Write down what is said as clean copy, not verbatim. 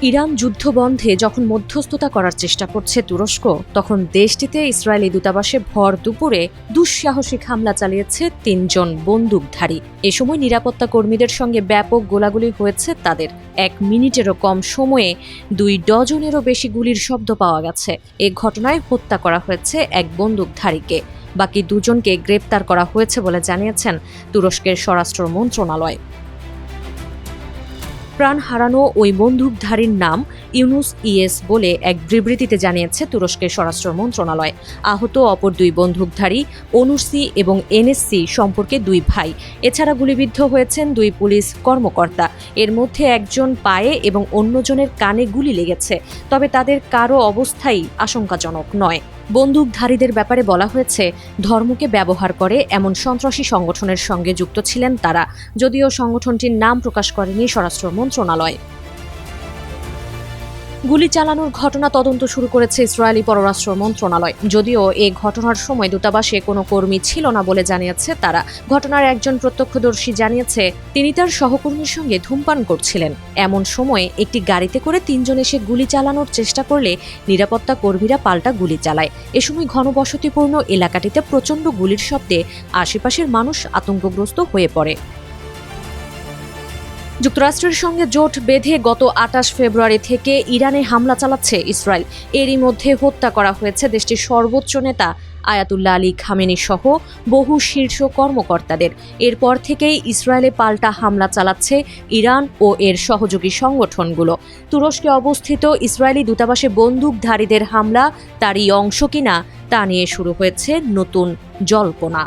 Iran যুদ্ধ বন্ধে যখন মধ্যস্থতা করার চেষ্টা করছে তুরস্ক, তখন দেশটিতে ইসরায়েলি দূতাবাসে ভর দুপুরে দুঃসাহসিক হামলা চালিয়েছে ৩ জন বন্দুকধারী। এ সময় নিরাপত্তা কর্মীদের সঙ্গে ব্যাপক গোলাগুলি হয়েছে তাদের। ১ মিনিটেরও কম সময়ে ২ ডজনেরও বেশি গুলির শব্দ পাওয়া গেছে। এ ঘটনায় হত্যা করা হয়েছে ১ বন্দুকধারীকে। বাকি ২ জনকে গ্রেপ্তার করা হয়েছে বলে জানিয়েছেন তুরস্কের স্বরাষ্ট্র মন্ত্রণালয়। প্রাণ হারানো ওই বন্দুকধারীর নাম ইউনুস ইয়েস বলে এক বিবৃতিতে জানিয়েছে তুরস্কের স্বরাষ্ট্র মন্ত্রণালয়। আহত অপর ২ বন্দুকধারী অনুসি এবং এনএসসি সম্পর্কে ২ ভাই। এছাড়া গুলিবিদ্ধ হয়েছেন ২ পুলিশ কর্মকর্তা। এর মধ্যে একজন পায়ে এবং অন্যজনের কানে গুলি লেগেছে, তবে তাদের কারো অবস্থাই আশঙ্কাজনক নয়। বন্দুকধারীদের ব্যাপারে বলা হয়েছে, ধর্মকে ব্যবহার করে এমন সন্ত্রাসী সংগঠনের সঙ্গে যুক্ত ছিলেন তারা, যদিও সংগঠনটির নাম প্রকাশ করেনি স্বরাষ্ট্র মন্ত্রণালয়। গুলি চালানোর ঘটনা তদন্ত শুরু করেছে ইসরায়েলি পররাষ্ট্র মন্ত্রণালয়। যদিও এ ঘটনার সময় দূতাবাসে কোনো কর্মী ছিল না বলে জানিয়েছে তারা। ঘটনার একজন প্রত্যক্ষদর্শী জানিয়েছে, তিনি তার সহকর্মীর সঙ্গে ধূমপান করছিলেন। এমন সময়ে একটি গাড়িতে করে ৩ জন এসে গুলি চালানোর চেষ্টা করলে নিরাপত্তা কর্মীরা পাল্টা গুলি চালায়। এ সময় ঘনবসতিপূর্ণ এলাকাটিতে প্রচণ্ড গুলির শব্দে আশেপাশের মানুষ আতঙ্কগ্রস্ত হয়ে পড়ে। যুক্তরাষ্ট্রের সঙ্গে জোট বেঁধে গত ২৮ ফেব্রুয়ারি থেকে ইরানে হামলা চালাচ্ছে ইসরায়েল। এরই মধ্যে হত্যা করা হয়েছে দেশটির সর্বোচ্চ নেতা আয়াতুল্লাহ আলী খামেনি সহ বহু শীর্ষ কর্মকর্তাদের। এরপর থেকেই ইসরায়েলে পাল্টা হামলা চালাচ্ছে ইরান ও এর সহযোগী সংগঠনগুলো। তুরস্কে অবস্থিত ইসরায়েলি দূতাবাসে বন্দুকধারীদের হামলা তারই অংশ কিনা তা নিয়ে শুরু হয়েছে নতুন জল্পনা।